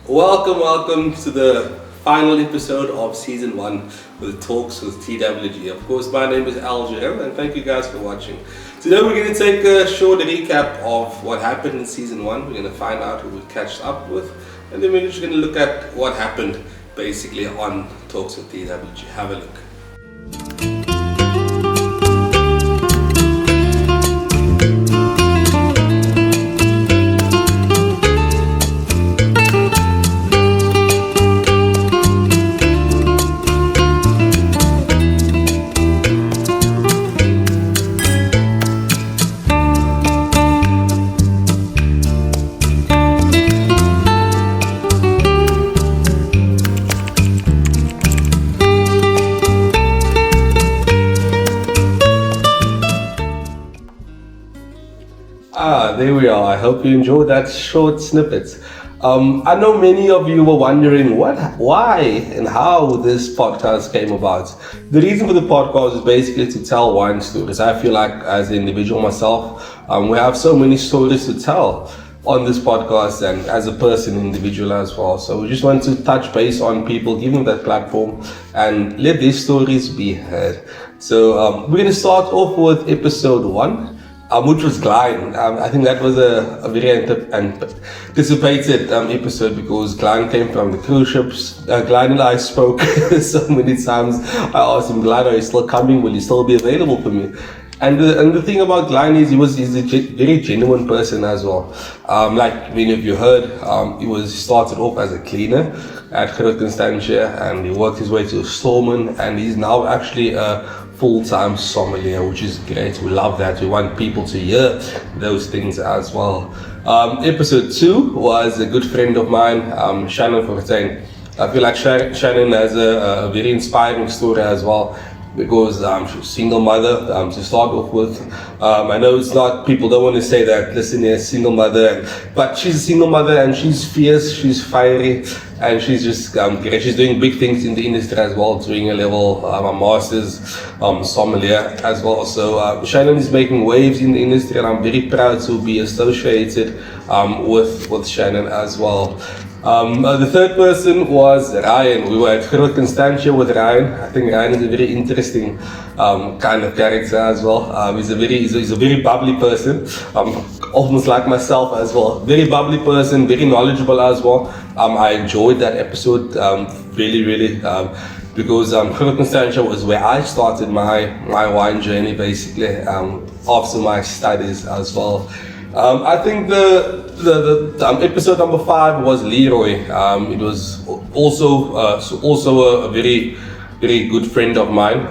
Welcome to the final episode of season 1 with Talks with TWG. Of course, my name is Al Jerem, and thank you guys for watching. Today we're going to take a short recap of what happened in season 1. We're going to find out who we catched up with, and then we're just going to look at what happened basically on Talks with TWG. Have a look. There we are. I hope you enjoyed that short snippet. I know many of you were wondering why, and how this podcast came about. The reason for the podcast is basically to tell wine stories. I feel like, as an individual myself, we have so many stories to tell on this podcast, and as a person, individual as well. So we just want to touch base on people, give them that platform, and let these stories be heard. So we're going to start off with episode 1. Which was Glein. I think that was a very anticipated episode because Glein came from the cruise ships. Glein and I spoke so many times. I asked him, Glein, are you still coming? Will you still be available for me? And the thing about Glein is he's a very genuine person as well. Like many of you heard, he started off as a cleaner at Groot Constantia, and he worked his way to a storeman, and he's now actually a full-time sommelier, which is great. We love that. We want people to hear those things as well. Episode 2 was a good friend of mine, Shannon Fortuin. I feel like Shannon has a very inspiring story as well, because she's a single mother to start off with. I know it's not, people don't want to say that, listen here, single mother, but she's a single mother and she's fierce, she's fiery, and she's just great. She's doing big things in the industry as well, doing a level, a master's sommelier as well. So Shannon is making waves in the industry, and I'm very proud to be associated with Shannon as well. The third person was Ryan. We were at Groot Constantia with Ryan. I think Ryan is a very interesting kind of character as well. He's a very bubbly person, almost like myself as well. Very bubbly person, very knowledgeable as well. I enjoyed that episode really, because Groot Constantia was where I started my wine journey, basically, after my studies as well. I think the episode number 5 was Leroy. It was also a very good friend of mine,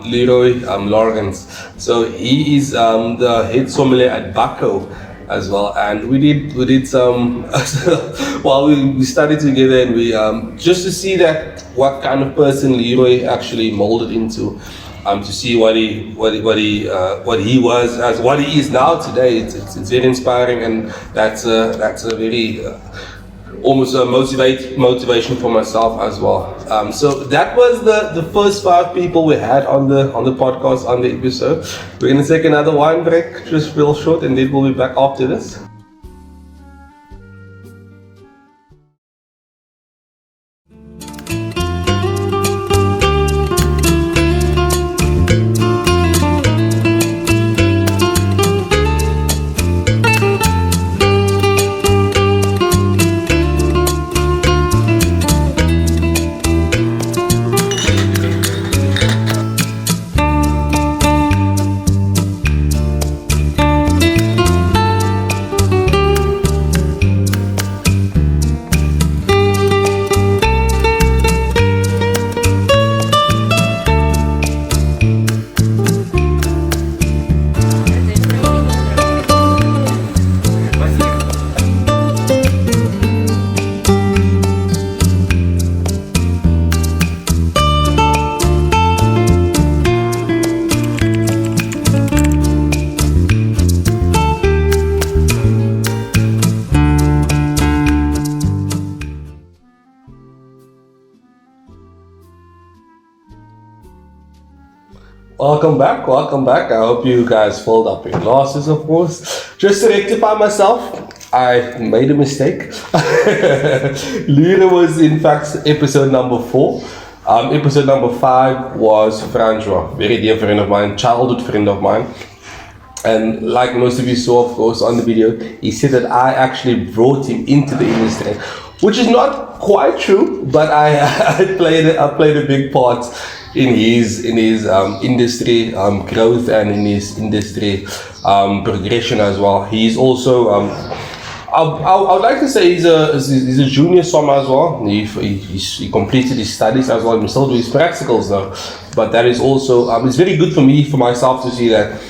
Leroy Lawrence. So he is the head sommelier at Baco as well, and we did some while we studied together, and we just to see that what kind of person Leroy actually molded into. To see what he was as what he is now today. It's very inspiring, and that's a very almost a motivation for myself as well. So that was the first 5 people we had on the podcast, on the episode. We're gonna take another wine break, just real short, and then we'll be back after this. Welcome back. I hope you guys filled up your glasses, of course. Just to rectify myself, I made a mistake. Lira was in fact episode number 4. Episode number 5 was Francois, very dear friend of mine, childhood friend of mine. And like most of you saw, of course, on the video, he said that I actually brought him into the industry, which is not quite true, but I played a big part in his industry growth and in his industry progression as well. He's also I would like to say he's a junior swimmer as well. He completed his studies as well. He still do his practicals though, but that is also it's very good for myself to see that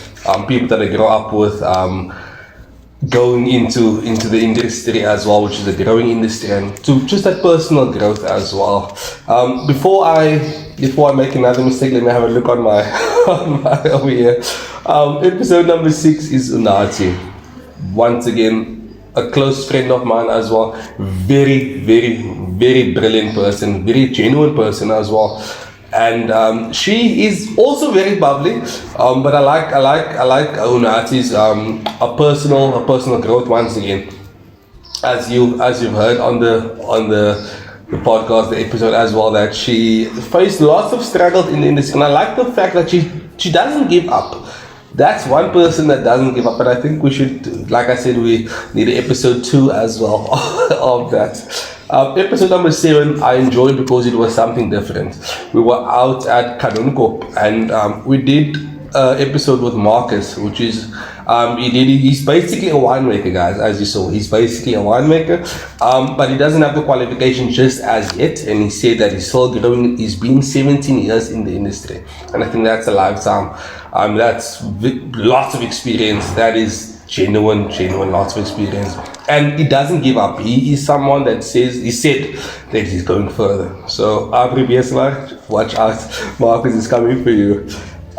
people that I grow up with going into the industry as well, which is a growing industry, and to just that personal growth as well. Before I make another mistake, let me have a look on my over here. Episode number 6 is Unathi. Once again, a close friend of mine as well. Very, very, very brilliant person, very genuine person as well. And she is also very bubbly, but I like Unathi's a personal growth. Once again, as you've heard on the podcast, the episode as well, that she faced lots of struggles in the industry, and I like the fact that she doesn't give up. That's one person that doesn't give up, and I think we should, like I said, we need an episode 2 as well of that. Episode number 7 I enjoyed because it was something different. We were out at Kanunkop, and we did an episode with Marcus, which is he's basically a winemaker, guys. As you saw, he's basically a winemaker, but he doesn't have the qualification just as yet, and he said that he's still growing. He's been 17 years in the industry, and I think that's a lifetime. That's lots of experience. That is genuine, lots of experience, and he doesn't give up. He is someone that said that he's going further. So watch out, Marcus is coming for you.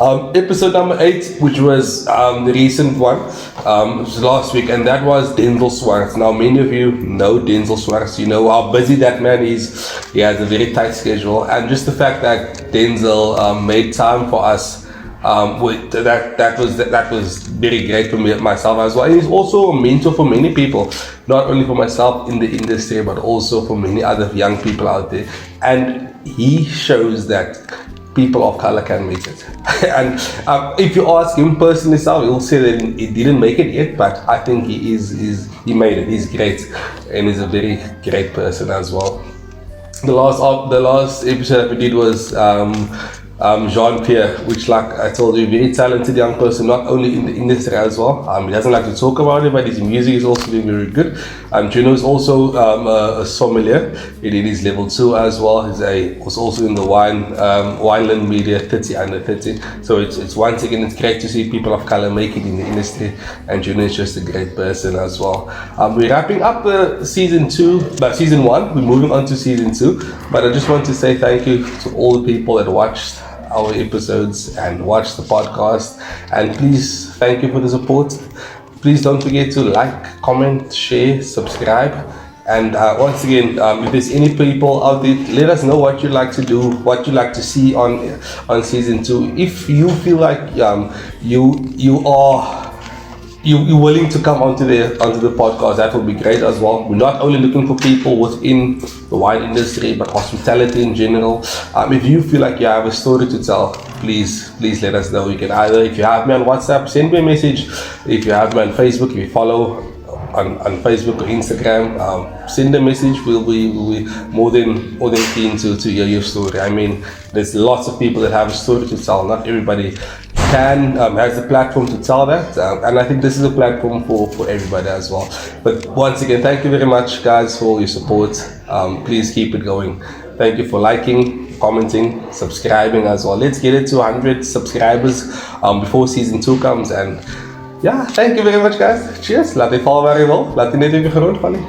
Episode number 8, which was the recent one, it was last week, and that was Denzel Swartz. Now, many of you know Denzel Swartz. You know how busy that man is. He has a very tight schedule, and just the fact that Denzel made time for us, that was very great for me, myself as well. And he's also a mentor for many people, not only for myself in the industry, but also for many other young people out there. And he shows that people of color can make it. And if you ask him personally, he'll say that he didn't make it yet, but I think he made it. He's great, and he's a very great person as well. The last episode that we did was Jean-Pierre, which, like I told you, very talented young person, not only in the industry as well. He doesn't like to talk about it, but his music is also doing very good. Juno is also a sommelier. He did his level 2 as well. Was also in the Wineland Media 30 under 30. So it's once again, it's great to see people of color make it in the industry, and Juno is just a great person as well. We're wrapping up season 1. We're moving on to season 2, but I just want to say thank you to all the people that watched our episodes and watch the podcast, and please, thank you for the support. Please don't forget to like, comment, share, subscribe, and once again, if there's any people out there, let us know what you'd like to do, what you'd like to see on season 2. If you feel like you're willing to come onto the podcast, that would be great as well. We're not only looking for people within the wine industry, but hospitality in general. If you feel like you have a story to tell, please let us know. You can either, if you have me on WhatsApp, send me a message. If you have me on Facebook, if you follow on Facebook or Instagram, send a message. We'll be more than keen to hear your story. I mean, there's lots of people that have a story to tell. Not everybody has the platform to tell that, and I think this is a platform for everybody as well. But once again, thank you very much, guys, for your support. Please keep it going. Thank you for liking, commenting, subscribing as well. Let's get it to 100 subscribers before season 2 comes. And yeah, thank you very much, guys. Cheers. Laat die val waar je wil. Laat die net even grond vallen.